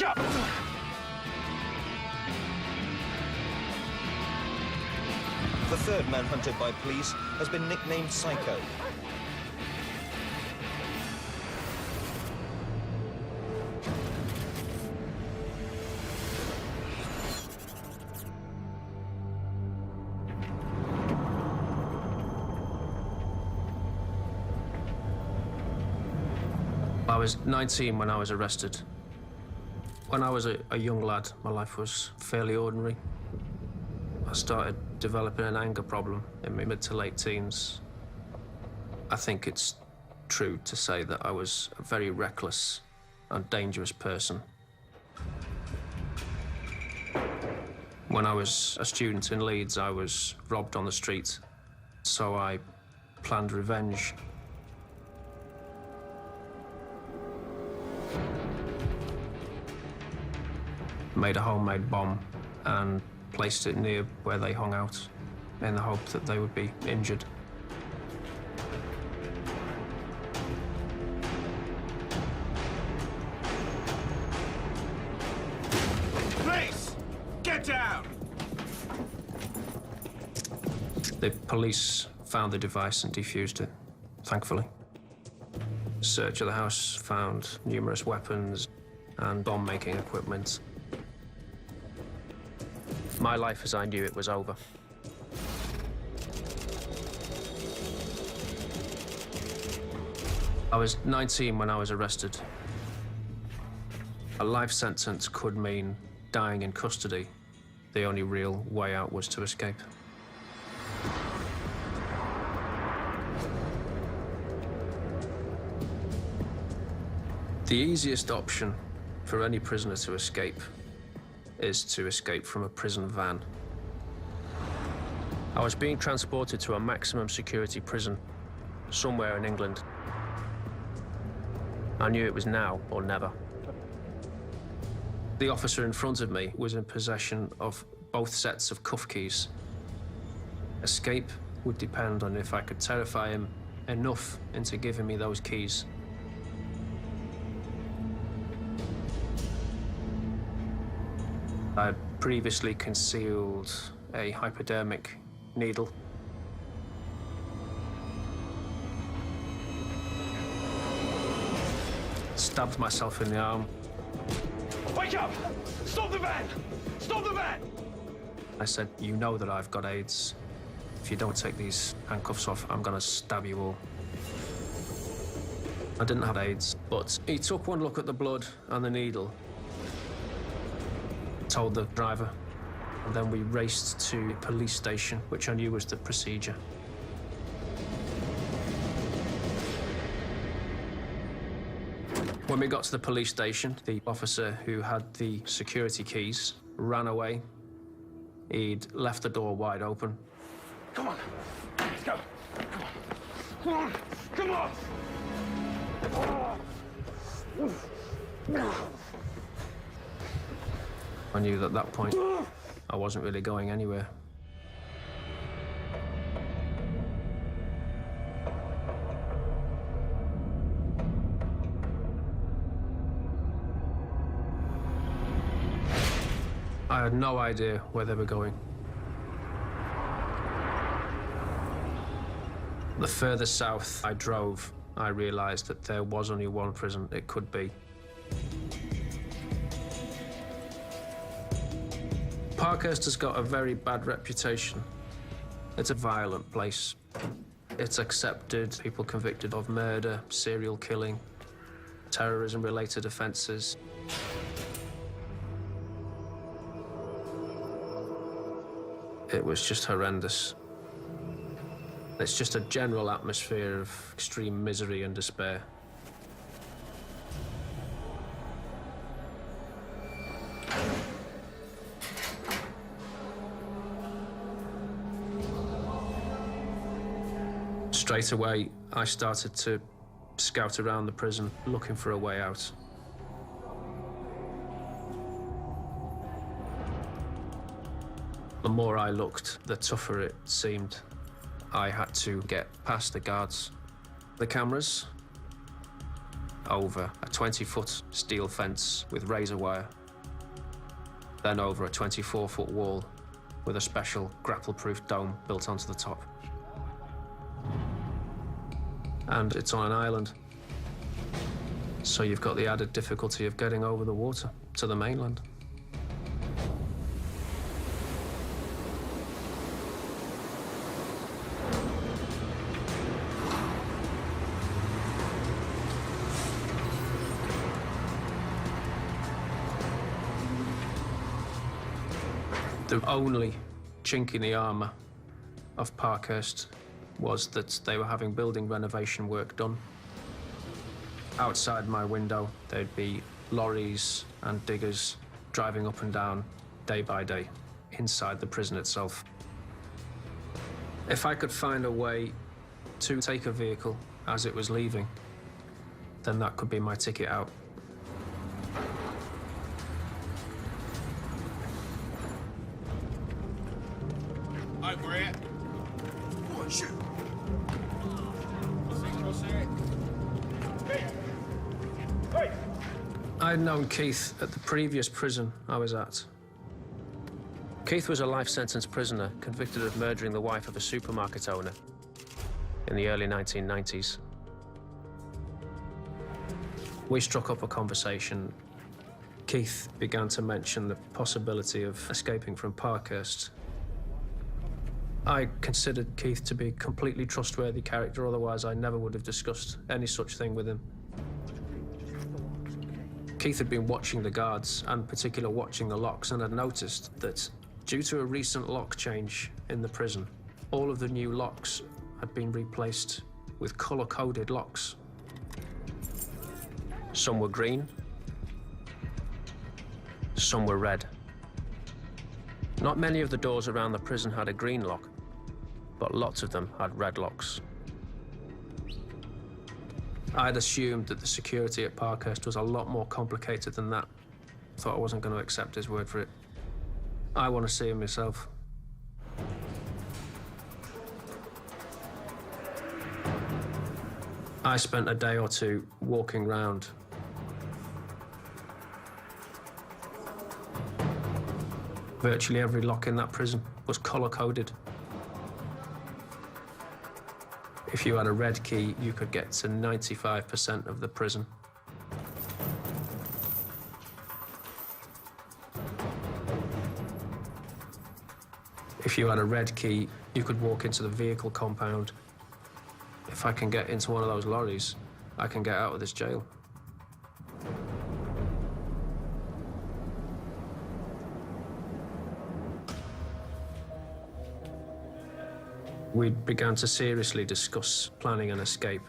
up! The third man hunted by police has been nicknamed Psycho. I was 19 when I was arrested. When I was a young lad, my life was fairly ordinary. I started developing an anger problem in my mid to late teens. I think it's true to say that I was a very reckless and dangerous person. When I was a student in Leeds, I was robbed on the street, so I planned revenge. Made a homemade bomb and placed it near where they hung out in the hope that they would be injured. Police! Get down! The police found the device and defused it, thankfully. Search of the house found numerous weapons and bomb-making equipment. My life as I knew it was over. I was 19 when I was arrested. A life sentence could mean dying in custody. The only real way out was to escape. The easiest option for any prisoner to escape is to escape from a prison van. I was being transported to a maximum security prison somewhere in England. I knew it was now or never. The officer in front of me was in possession of both sets of cuff keys. Escape would depend on if I could terrify him enough into giving me those keys. I had previously concealed a hypodermic needle. Stabbed myself in the arm. Wake up! Stop the van! Stop the van! I said, "You know that I've got AIDS. If you don't take these handcuffs off, I'm gonna stab you all." I didn't have AIDS, but he took one look at the blood and the needle, told the driver, and then we raced to the police station, which I knew was the procedure. When we got to the police station, the officer who had the security keys ran away. He'd left the door wide open. Come on, let's go. Come on, come on! I knew that at that point I wasn't really going anywhere. I had no idea where they were going. The further south I drove, I realized that there was only one prison it could be. Parkhurst has got a very bad reputation. It's a violent place. It's accepted people convicted of murder, serial killing, terrorism-related offences. It was just horrendous. It's just a general atmosphere of extreme misery and despair. Straight away, I started to scout around the prison, looking for a way out. The more I looked, the tougher it seemed. I had to get past the guards, the cameras, over a 20-foot steel fence with razor wire, then over a 24-foot wall with a special grapple-proof dome built onto the top. And it's on an island, so you've got the added difficulty of getting over the water to the mainland. The only chink in the armour of Parkhurst was that they were having building renovation work done. Outside my window, there'd be lorries and diggers driving up and down day by day inside the prison itself. If I could find a way to take a vehicle as it was leaving, then that could be my ticket out. Hi, Brett. What, shoot? Hey! I'd known Keith at the previous prison I was at. Keith was a life-sentence prisoner convicted of murdering the wife of a supermarket owner in the early 1990s. We struck up a conversation. Keith began to mention the possibility of escaping from Parkhurst. I considered Keith to be a completely trustworthy character, otherwise I never would have discussed any such thing with him. Keith had been watching the guards, and in particular watching the locks, and had noticed that due to a recent lock change in the prison, all of the new locks had been replaced with colour-coded locks. Some were green, some were red. Not many of the doors around the prison had a green lock, but lots of them had red locks. I'd assumed that the security at Parkhurst was a lot more complicated than that. Thought I wasn't going to accept his word for it. I want to see him myself. I spent a day or two walking round. Virtually every lock in that prison was colour-coded. If you had a red key, you could get to 95% of the prison. If you had a red key, you could walk into the vehicle compound. If I can get into one of those lorries, I can get out of this jail. We began to seriously discuss planning an escape.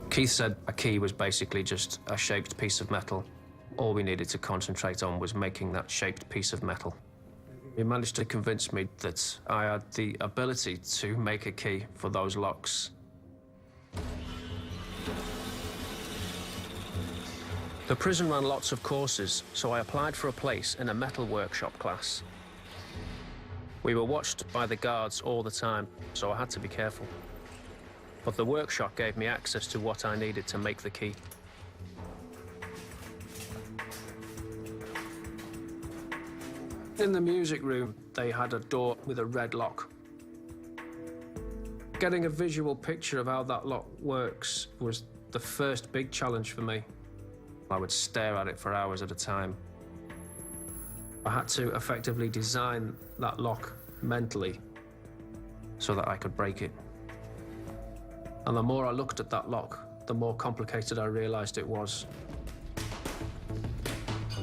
Keith said a key was basically just a shaped piece of metal. All we needed to concentrate on was making that shaped piece of metal. He managed to convince me that I had the ability to make a key for those locks. The prison ran lots of courses, so I applied for a place in a metal workshop class. We were watched by the guards all the time, so I had to be careful. But the workshop gave me access to what I needed to make the key. In the music room, they had a door with a red lock. Getting a visual picture of how that lock works was the first big challenge for me. I would stare at it for hours at a time. I had to effectively design that lock mentally so that I could break it. And the more I looked at that lock, the more complicated I realized it was.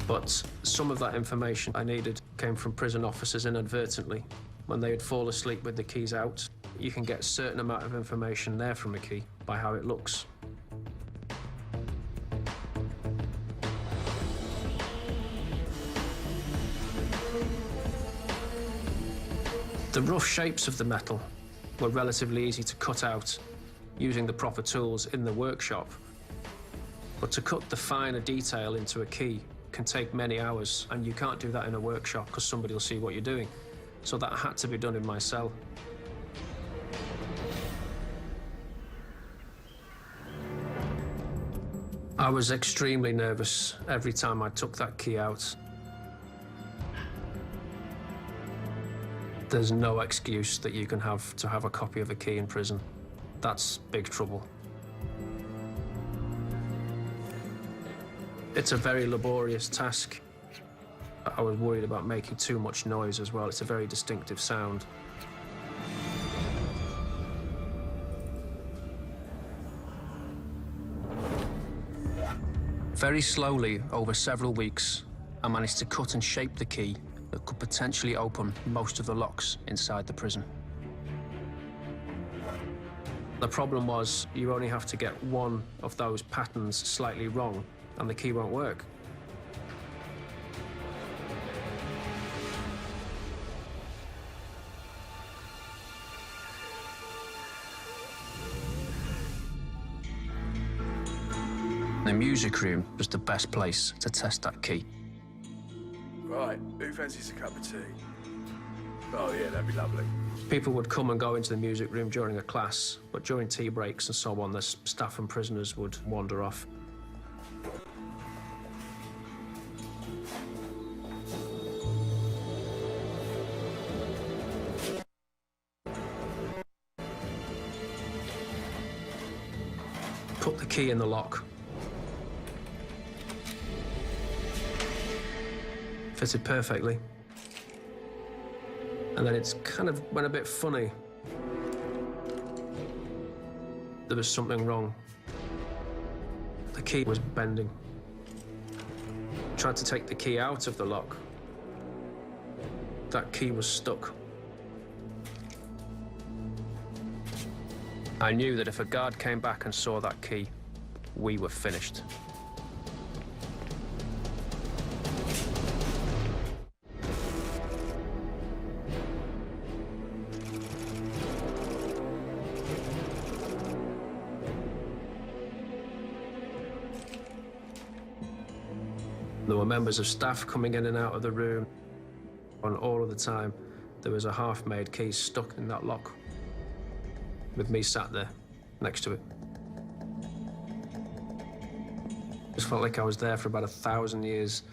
But some of that information I needed came from prison officers inadvertently. When they would fall asleep with the keys out, you can get a certain amount of information there from a key by how it looks. The rough shapes of the metal were relatively easy to cut out using the proper tools in the workshop. But to cut the finer detail into a key can take many hours, and you can't do that in a workshop because somebody will see what you're doing. So that had to be done in my cell. I was extremely nervous every time I took that key out. There's no excuse that you can have to have a copy of a key in prison. That's big trouble. It's a very laborious task. I was worried about making too much noise as well. It's a very distinctive sound. Very slowly, over several weeks, I managed to cut and shape the key that could potentially open most of the locks inside the prison. The problem was, you only have to get one of those patterns slightly wrong, and the key won't work. The music room was the best place to test that key. Right, who fancies a cup of tea? Oh yeah, that'd be lovely. People would come and go into the music room during a class, but during tea breaks and so on, the staff and prisoners would wander off. Put the key in the lock. Fitted perfectly. And then it's kind of went a bit funny. There was something wrong. The key was bending. Tried to take the key out of the lock. That key was stuck. I knew that if a guard came back and saw that key, we were finished. There were members of staff coming in and out of the room, and all of the time there was a half-made key stuck in that lock, with me sat there next to it. Just felt like I was there for about 1,000 years,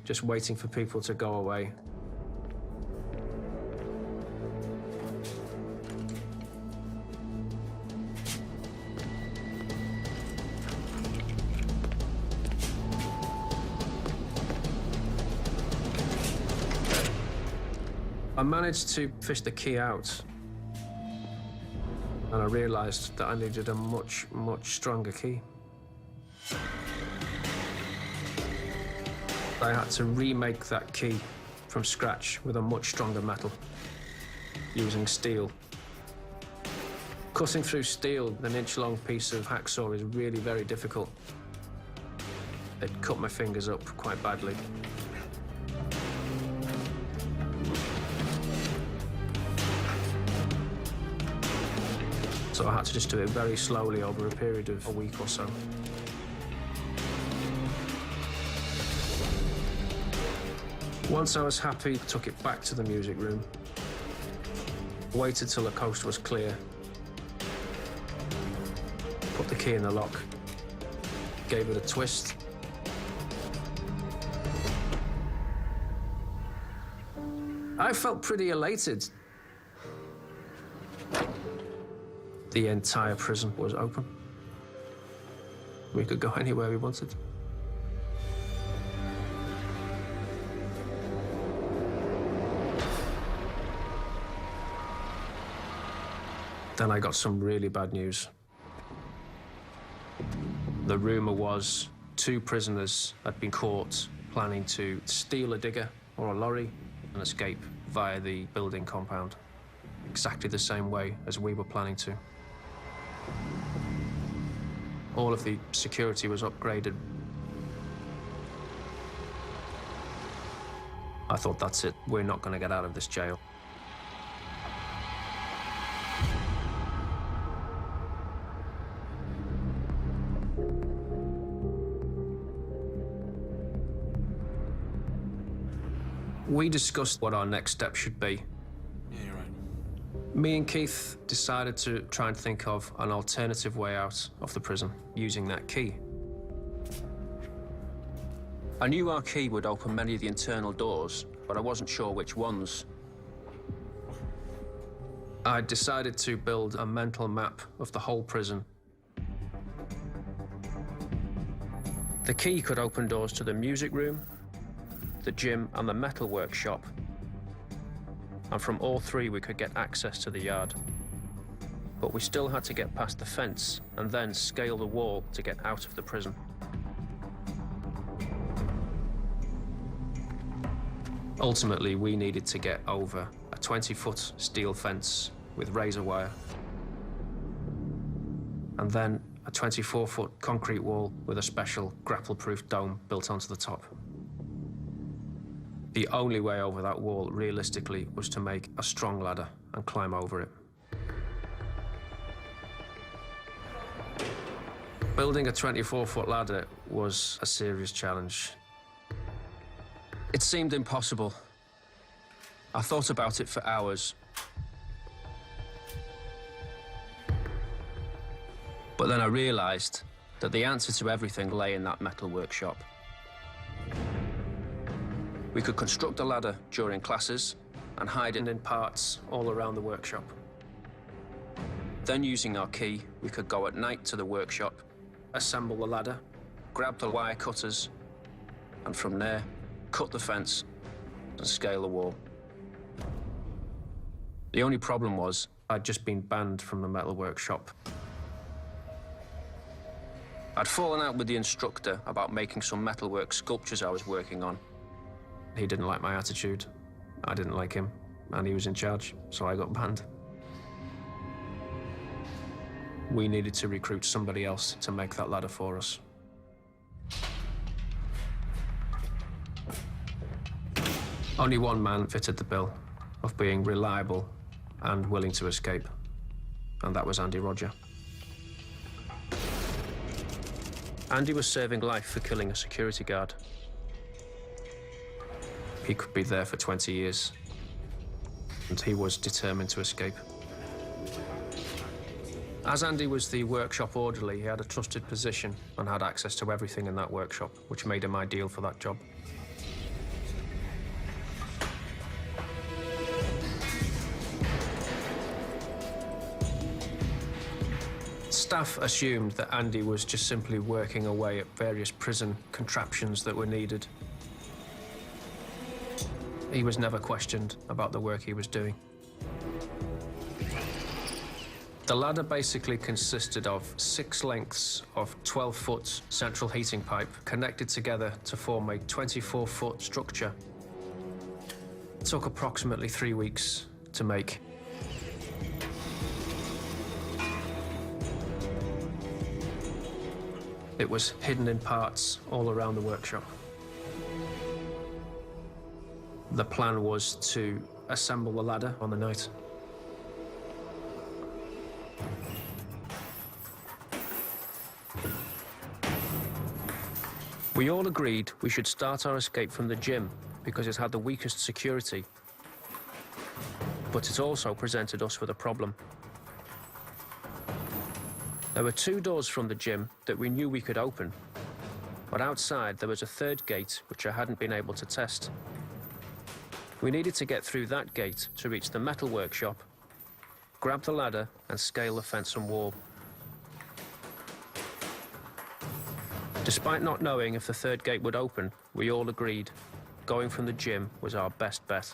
just waiting for people to go away. I managed to fish the key out, and I realized that I needed a much, much stronger key. I had to remake that key from scratch with a much stronger metal, using steel. Cutting through steel with an inch-long piece of hacksaw is really very difficult. It cut my fingers up quite badly. So I had to just do it very slowly over a period of a week or so. Once I was happy, I took it back to the music room, waited till the coast was clear, put the key in the lock, gave it a twist. I felt pretty elated. The entire prison was open. We could go anywhere we wanted. Then I got some really bad news. The rumor was 2 prisoners had been caught planning to steal a digger or a lorry and escape via the building compound, exactly the same way as we were planning to. All of the security was upgraded. I thought, that's it. We're not going to get out of this jail. We discussed what our next step should be. Yeah, you're right. Me and Keith decided to try and think of an alternative way out of the prison using that key. I knew our key would open many of the internal doors, but I wasn't sure which ones. I decided to build a mental map of the whole prison. The key could open doors to the music room, the gym, and the metal workshop. And from all three, we could get access to the yard. But we still had to get past the fence and then scale the wall to get out of the prison. Ultimately, we needed to get over a 20-foot steel fence with razor wire, and then a 24-foot concrete wall with a special grapple-proof dome built onto the top. The only way over that wall, realistically, was to make a strong ladder and climb over it. Building a 24-foot ladder was a serious challenge. It seemed impossible. I thought about it for hours. But then I realized that the answer to everything lay in that metal workshop. We could construct a ladder during classes and hide it in parts all around the workshop. Then, using our key, we could go at night to the workshop, assemble the ladder, grab the wire cutters, and from there, cut the fence and scale the wall. The only problem was I'd just been banned from the metal workshop. I'd fallen out with the instructor about making some metalwork sculptures I was working on. He didn't like my attitude, I didn't like him, and he was in charge, so I got banned. We needed to recruit somebody else to make that ladder for us. Only one man fitted the bill of being reliable and willing to escape, and that was Andy Roger. Andy was serving life for killing a security guard. He could be there for 20 years, and he was determined to escape. As Andy was the workshop orderly, he had a trusted position and had access to everything in that workshop, which made him ideal for that job. Staff assumed that Andy was just simply working away at various prison contraptions that were needed. He was never questioned about the work he was doing. The ladder basically consisted of 6 lengths of 12-foot central heating pipe connected together to form a 24-foot structure. It took approximately 3 weeks to make. It was hidden in parts all around the workshop. The plan was to assemble the ladder on the night. We all agreed we should start our escape from the gym because it had the weakest security. But it also presented us with a problem. There were 2 doors from the gym that we knew we could open, but outside there was a 3rd gate which I hadn't been able to test. We needed to get through that gate to reach the metal workshop, grab the ladder and scale the fence and wall. Despite not knowing if the 3rd gate would open, we all agreed going from the gym was our best bet.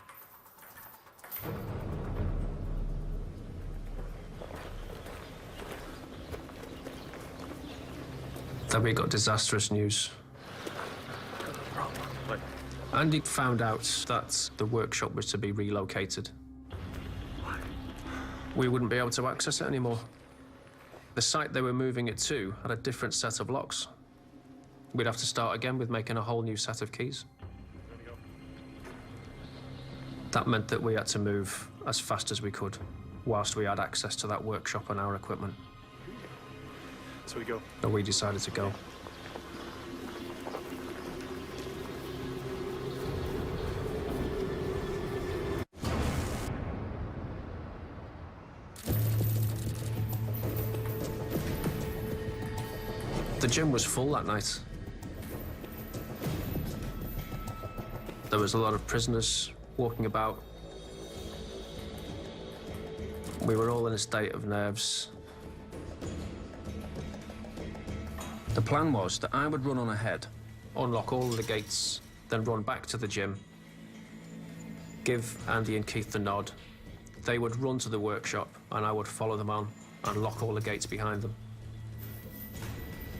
Then we got disastrous news. Andy found out that the workshop was to be relocated. We wouldn't be able to access it anymore. The site they were moving it to had a different set of locks. We'd have to start again with making a whole new set of keys. That meant that we had to move as fast as we could, whilst we had access to that workshop and our equipment. So we go. So we decided to go. The gym was full that night. There was a lot of prisoners walking about. We were all in a state of nerves. The plan was that I would run on ahead, unlock all of the gates, then run back to the gym, give Andy and Keith the nod. They would run to the workshop, and I would follow them on and lock all the gates behind them.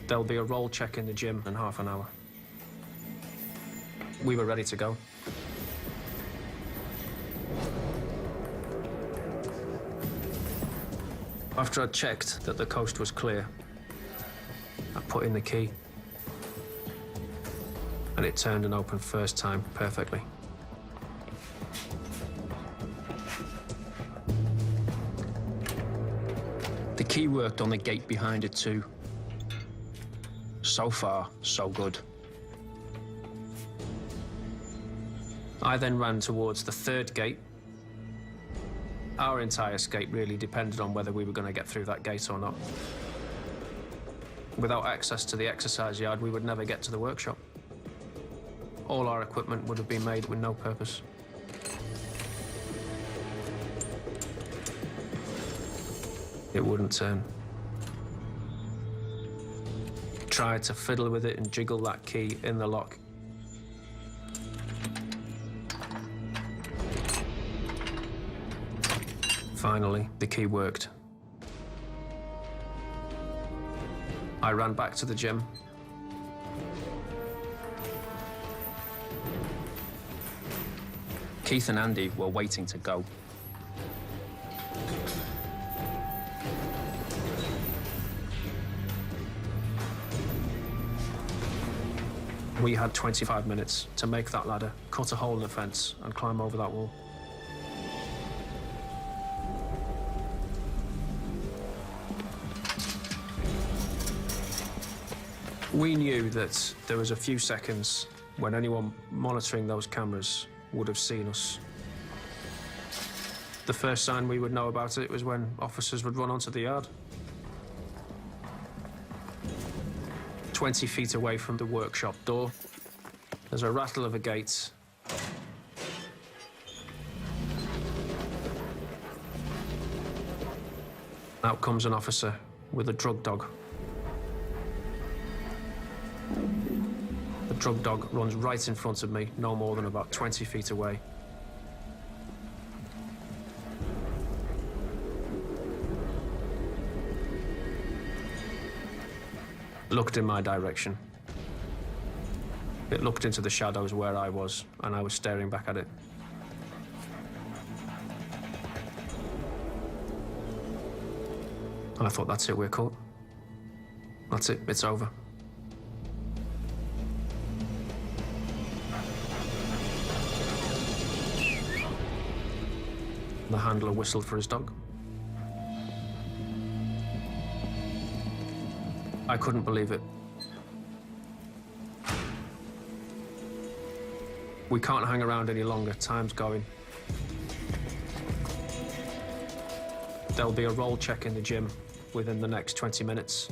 There'll be a roll check in the gym in half an hour. We were ready to go. After I'd checked that the coast was clear, I put in the key, and it turned and opened first time perfectly. The key worked on the gate behind it too. So far, so good. I then ran towards the third gate. Our entire escape really depended on whether we were going to get through that gate or not. Without access to the exercise yard, we would never get to the workshop. All our equipment would have been made with no purpose. It wouldn't turn. Tried to fiddle with it and jiggle that key in the lock. Finally, the key worked. I ran back to the gym. Keith and Andy were waiting to go. We had 25 minutes to make that ladder, cut a hole in the fence, and climb over that wall. We knew that there was a few seconds when anyone monitoring those cameras would have seen us. The first sign we would know about it was when officers would run onto the yard. 20 feet away from the workshop door, there's a rattle of a gate. Out comes an officer with a drug dog. The drug dog runs right in front of me, no more than about 20 feet away. Looked in my direction. It looked into the shadows where I was, and I was staring back at it. And I thought, that's it, we're caught. That's it, it's over. The handler whistled for his dog. I couldn't believe it. We can't hang around any longer, time's going. There'll be a roll check in the gym within the next 20 minutes.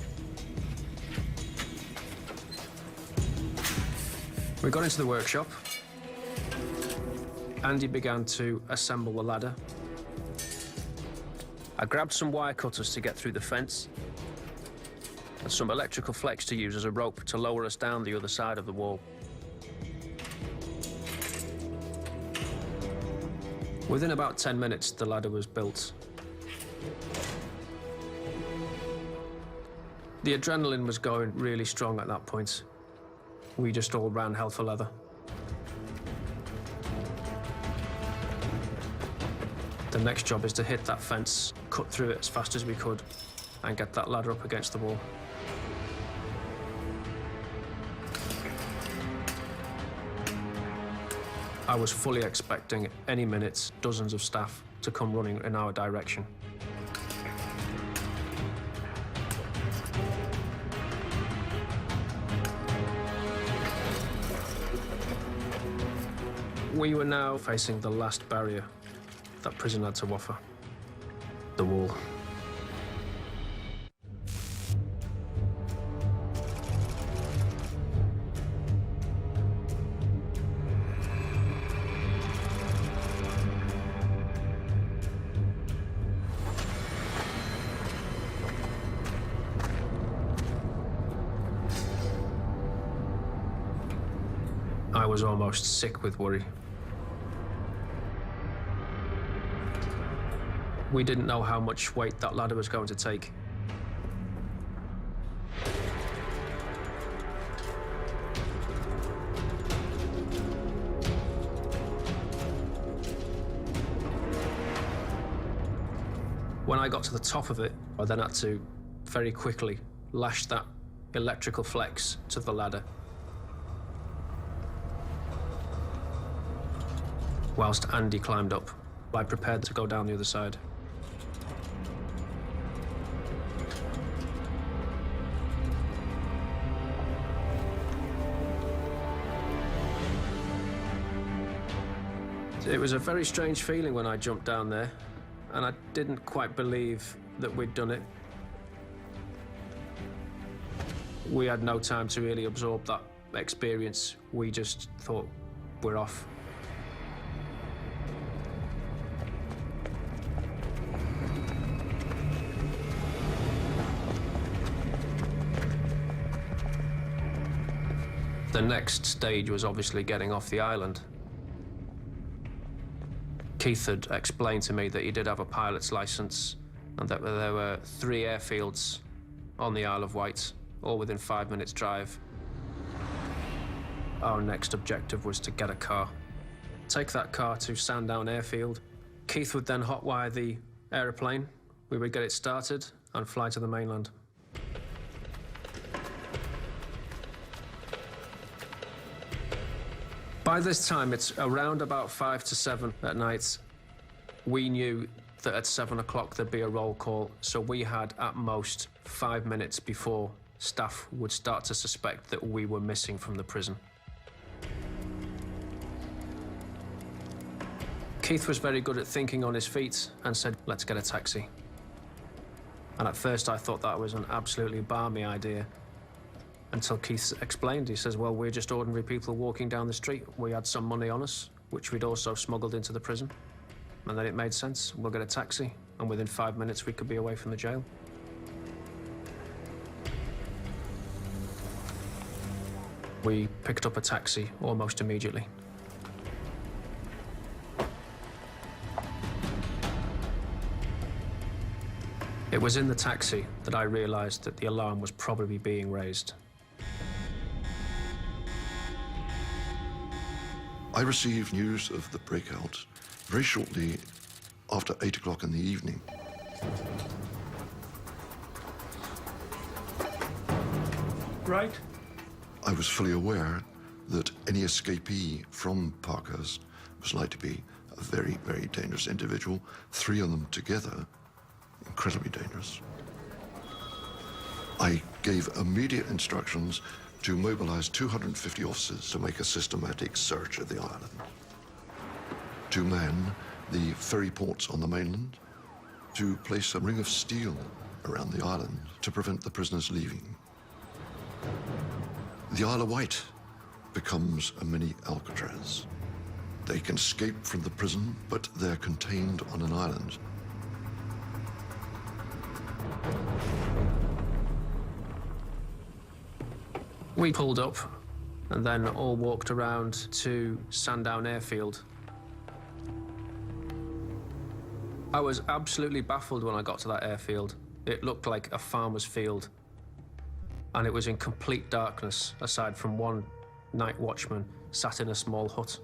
We got into the workshop. Andy began to assemble the ladder. I grabbed some wire cutters to get through the fence and some electrical flex to use as a rope to lower us down the other side of the wall. Within about 10 minutes, the ladder was built. The adrenaline was going really strong at that point. We just all ran hell for leather. The next job is to hit that fence, cut through it as fast as we could, and get that ladder up against the wall. I was fully expecting any minute dozens of staff to come running in our direction. We were now facing the last barrier that prison had to offer, the wall. was almost sick with worry. We didn't know how much weight that ladder was going to take. When I got to the top of it, I then had to very quickly lash that electrical flex to the ladder, whilst Andy climbed up. I prepared to go down the other side. It was a very strange feeling when I jumped down there, and I didn't quite believe that we'd done it. We had no time to really absorb that experience. We just thought, we're off. The next stage was obviously getting off the island. Keith had explained to me that he did have a pilot's license and that there were 3 airfields on the Isle of Wight, all within 5 minutes' drive. Our next objective was to get a car. Take that car to Sandown Airfield. Keith would then hotwire the aeroplane. We would get it started and fly to the mainland. By this time, it's around about 5 to 7 at night. We knew that at 7 o'clock there'd be a roll call, so we had at most 5 minutes before staff would start to suspect that we were missing from the prison. Keith was very good at thinking on his feet and said, let's get a taxi. And at first I thought that was an absolutely balmy idea, until Keith explained. He says, well, we're just ordinary people walking down the street. We had some money on us, which we'd also smuggled into the prison. And then it made sense. We'll get a taxi, and within 5 minutes we could be away from the jail. We picked up a taxi almost immediately. It was in the taxi that I realized that the alarm was probably being raised. I received news of the breakout very shortly after 8 o'clock in the evening. Right. I was fully aware that any escapee from Parkhurst was likely to be a very, very dangerous individual. 3 of them together, incredibly dangerous. I gave immediate instructions to mobilize 250 officers to make a systematic search of the island, to man the ferry ports on the mainland, to place a ring of steel around the island to prevent the prisoners leaving. The Isle of Wight becomes a mini Alcatraz. They can escape from the prison, but they're contained on an island. We pulled up and then all walked around to Sandown Airfield. I was absolutely baffled when I got to that airfield. It looked like a farmer's field, and it was in complete darkness, aside from one night watchman sat in a small hut.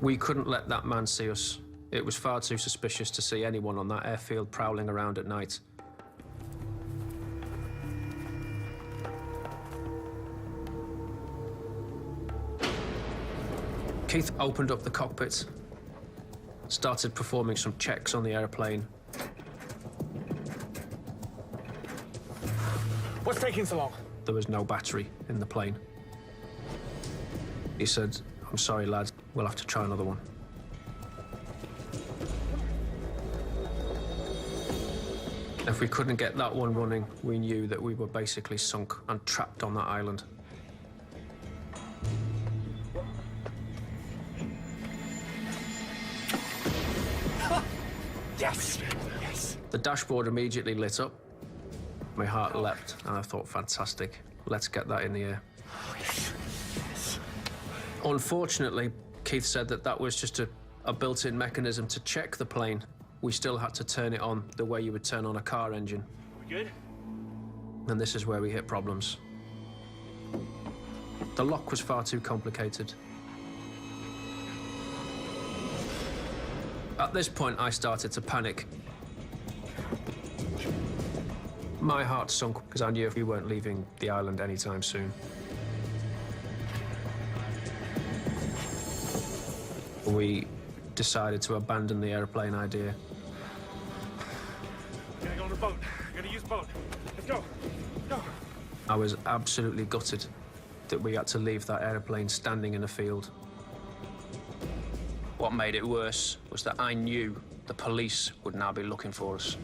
We couldn't let that man see us. It was far too suspicious to see anyone on that airfield prowling around at night. Keith opened up the cockpit, started performing some checks on the airplane. What's taking so long? There was no battery in the plane. He said, I'm sorry, lads, we'll have to try another one. If we couldn't get that one running, we knew that we were basically sunk and trapped on that island. Yes, yes. The dashboard immediately lit up. My heart leapt, and I thought, fantastic, let's get that in the air. Oh, yes. Yes. Unfortunately, Keith said that that was just a built-in mechanism to check the plane. We still had to turn it on the way you would turn on a car engine. We good? And this is where we hit problems. The lock was far too complicated. At this point, I started to panic. My heart sunk because I knew we weren't leaving the island anytime soon. We decided to abandon the airplane idea. We're gonna go on the boat. We're gonna use the boat. Let's go. Go. I was absolutely gutted that we had to leave that airplane standing in a field. What made it worse was that I knew the police would now be looking for us.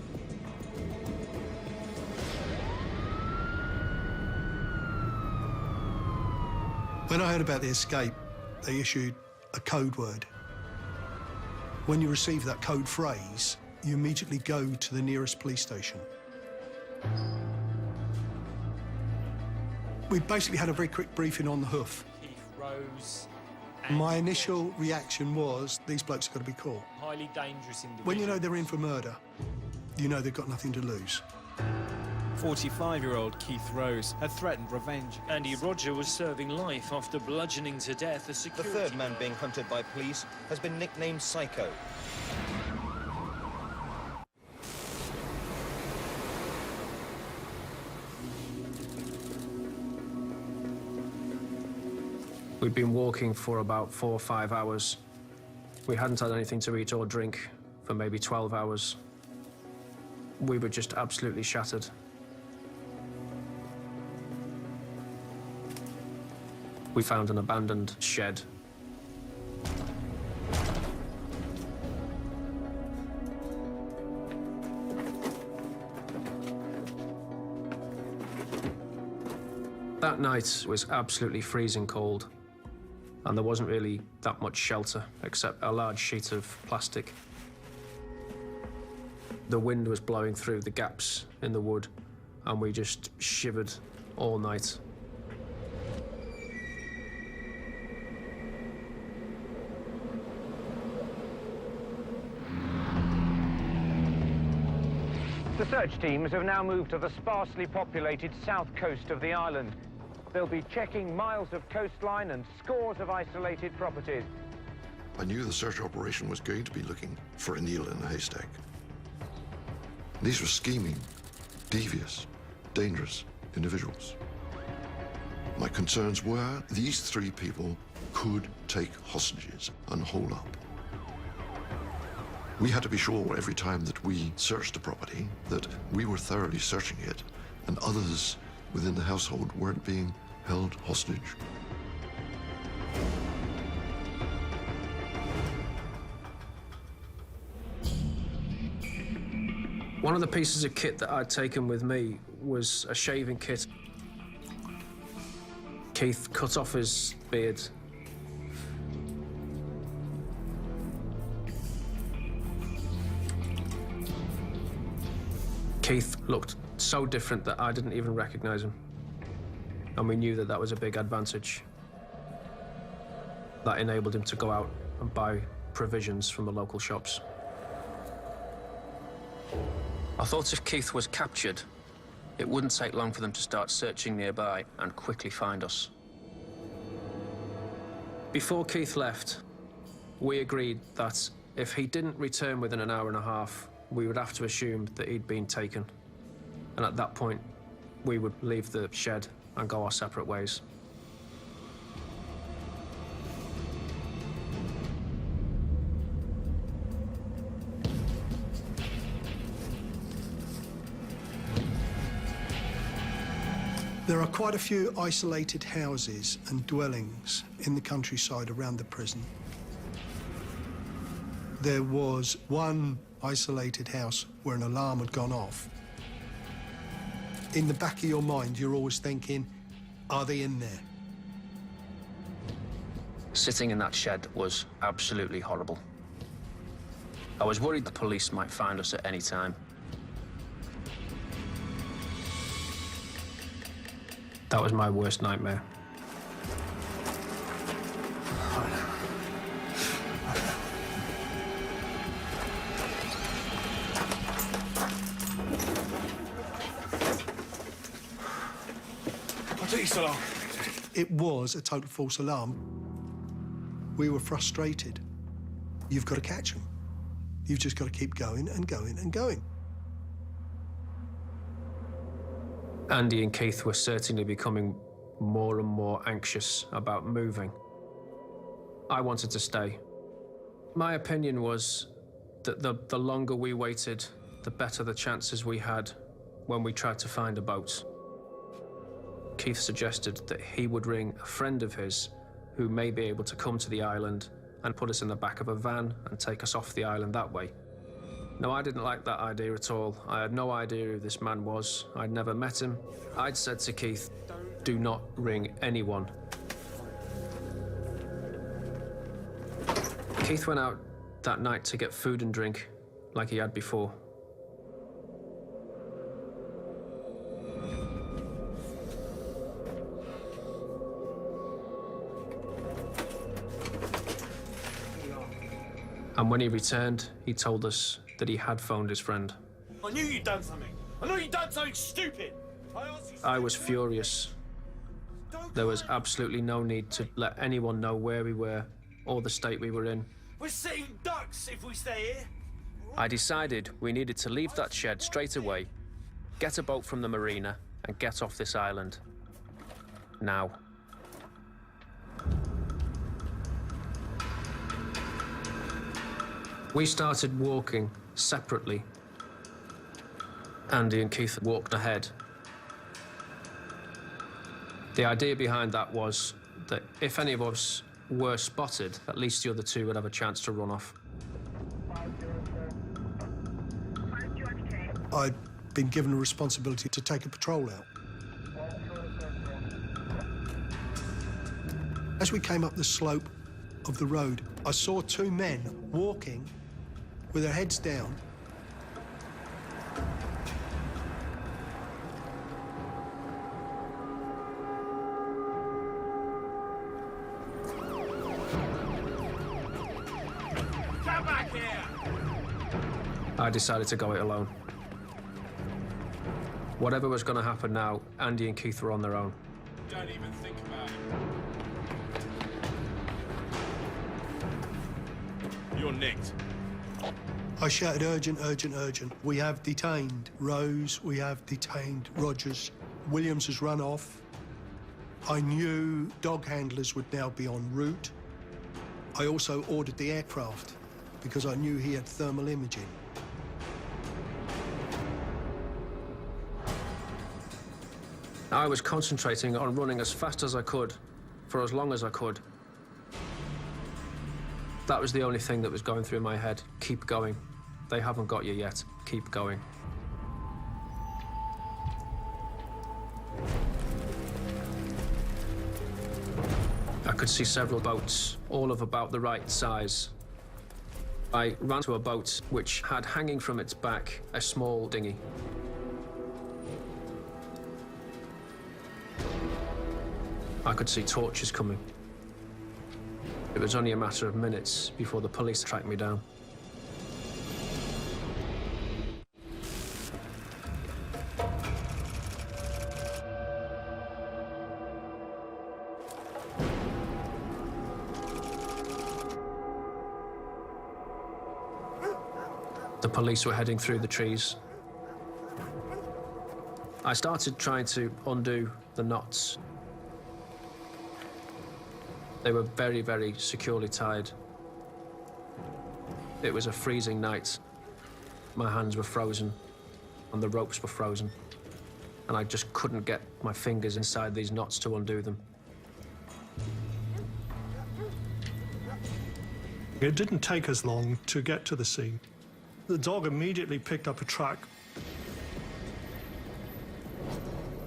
When I heard about the escape, they issued a code word. When you receive that code phrase, you immediately go to the nearest police station. We basically had a very quick briefing on the hoof. Keith Rose. My initial reaction was, these blokes have got to be caught. Highly dangerous individual. When you know they're in for murder, you know they've got nothing to lose. 45-year-old Keith Rose had threatened revenge. Andy Roger was serving life after bludgeoning to death a The security... third man being hunted by police has been nicknamed Psycho. We'd been walking for about 4 or 5 hours. We hadn't had anything to eat or drink for maybe 12 hours. We were just absolutely shattered. We found an abandoned shed. That night was absolutely freezing cold, and there wasn't really that much shelter except a large sheet of plastic. The wind was blowing through the gaps in the wood, and we just shivered all night. The search teams have now moved to the sparsely populated south coast of the island. They'll be checking miles of coastline and scores of isolated properties. I knew the search operation was going to be looking for a needle in a haystack. These were scheming, devious, dangerous individuals. My concerns were these 3 people could take hostages and hole up. We had to be sure every time that we searched the property that we were thoroughly searching it and others within the household weren't being held hostage. One of the pieces of kit that I'd taken with me was a shaving kit. Keith cut off his beard. Keith looked so different that I didn't even recognize him. And we knew that that was a big advantage. That enabled him to go out and buy provisions from the local shops. I thought if Keith was captured, it wouldn't take long for them to start searching nearby and quickly find us. Before Keith left, we agreed that if he didn't return within an hour and a half, we would have to assume that he'd been taken. And at that point, we would leave the shed and go our separate ways. There are quite a few isolated houses and dwellings in the countryside around the prison. There was one isolated house where an alarm had gone off. In the back of your mind, you're always thinking, are they in there? Sitting in that shed was absolutely horrible. I was worried the police might find us at any time. That was my worst nightmare. false alarm. It was a total false alarm. We were frustrated. You've got to catch them. You've just got to keep going and going and going. Andy and Keith were certainly becoming more and more anxious about moving. I wanted to stay. My opinion was that the longer we waited, the better the chances we had when we tried to find a boat. Keith suggested that he would ring a friend of his who may be able to come to the island and put us in the back of a van and take us off the island that way. No, I didn't like that idea at all. I had no idea who this man was. I'd never met him. I'd said to Keith, do not ring anyone. Keith went out that night to get food and drink like he had before. And when he returned, he told us that he had phoned his friend. I knew you'd done something. I knew you'd done something stupid. I was furious. There was absolutely no need to let anyone know where we were or the state we were in. We're sitting ducks if we stay here. I decided we needed to leave that shed straight away, get a boat from the marina, and get off this island. Now. We started walking separately. Andy and Keith walked ahead. The idea behind that was that if any of us were spotted, at least the other two would have a chance to run off. I'd been given a responsibility to take a patrol out. As we came up the slope of the road, I saw two men walking with their heads down. Come back here! I decided to go it alone. Whatever was going to happen now, Andy and Keith were on their own. Don't even think about it. You're nicked. I shouted, urgent, urgent, urgent. We have detained Rose, we have detained Rogers. Williams has run off. I knew dog handlers would now be en route. I also ordered the aircraft because I knew he had thermal imaging. I was concentrating on running as fast as I could, for as long as I could. That was the only thing that was going through my head. Keep going. They haven't got you yet. Keep going. I could see several boats, all of about the right size. I ran to a boat which had hanging from its back a small dinghy. I could see torches coming. It was only a matter of minutes before the police tracked me down. The police were heading through the trees. I started trying to undo the knots. They were very, very securely tied. It was a freezing night. My hands were frozen and the ropes were frozen. And I just couldn't get my fingers inside these knots to undo them. It didn't take us long to get to the scene. The dog immediately picked up a track.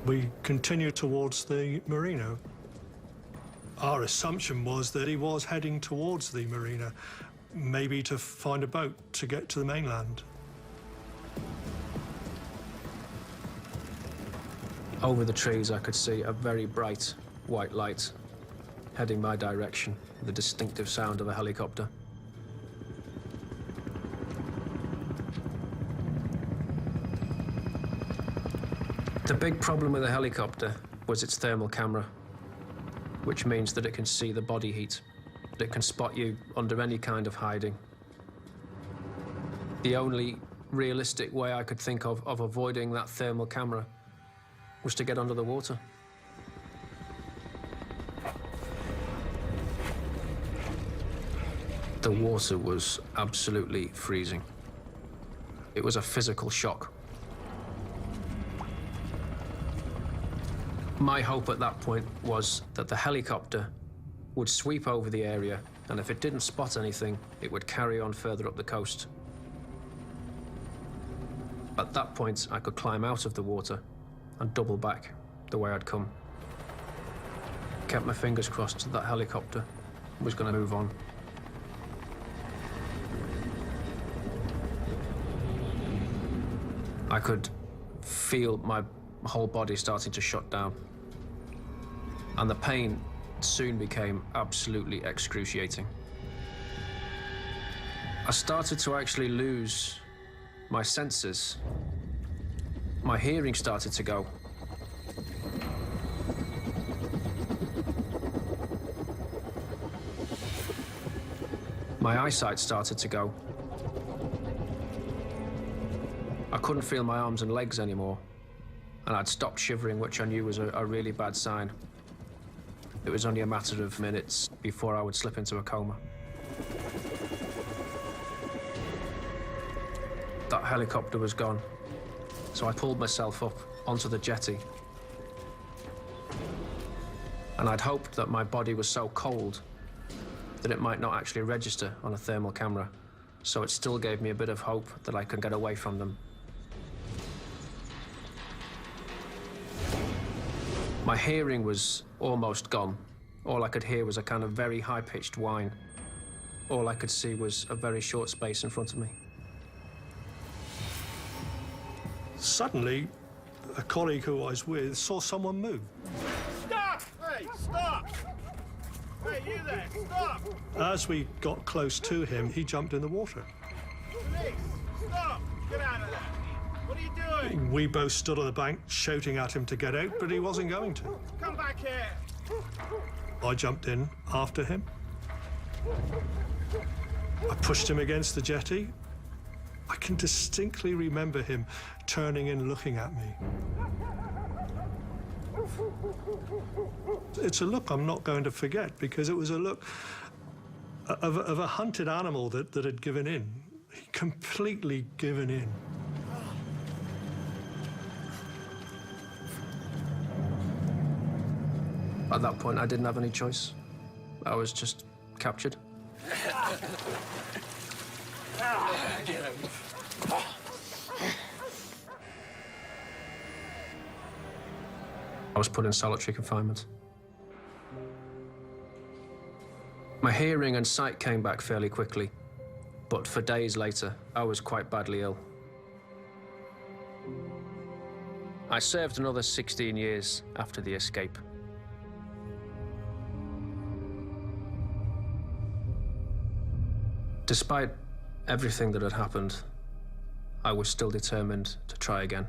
We continued towards the marina. Our assumption was that he was heading towards the marina, maybe to find a boat to get to the mainland. Over the trees, I could see a very bright white light heading my direction, the distinctive sound of a helicopter. The big problem with a helicopter was its thermal camera, which means that it can see the body heat. It can spot you under any kind of hiding. The only realistic way I could think of avoiding that thermal camera was to get under the water. The water was absolutely freezing. It was a physical shock. My hope at that point was that the helicopter would sweep over the area, and if it didn't spot anything, it would carry on further up the coast. At that point, I could climb out of the water and double back the way I'd come. Kept my fingers crossed that that helicopter was going to move on. I could feel my whole body starting to shut down. And the pain soon became absolutely excruciating. I started to actually lose my senses. My hearing started to go. My eyesight started to go. I couldn't feel my arms and legs anymore, and I'd stopped shivering, which I knew was a really bad sign. It was only a matter of minutes before I would slip into a coma. That helicopter was gone, so I pulled myself up onto the jetty. And I'd hoped that my body was so cold that it might not actually register on a thermal camera, so it still gave me a bit of hope that I could get away from them. My hearing was almost gone. All I could hear was a kind of very high-pitched whine. All I could see was a very short space in front of me. Suddenly, a colleague who I was with saw someone move. Stop! Hey, stop! Hey, you there, stop! As we got close to him, he jumped in the water. Police, stop! Get out of there! What are you doing? We both stood on the bank shouting at him to get out, but he wasn't going to. Come back here! I jumped in after him. I pushed him against the jetty. I can distinctly remember him turning and looking at me. It's a look I'm not going to forget, because it was a look of a hunted animal that had given in, completely given in. At that point, I didn't have any choice. I was just captured. I was put in solitary confinement. My hearing and sight came back fairly quickly, but for days later, I was quite badly ill. I served another 16 years after the escape. Despite everything that had happened, I was still determined to try again.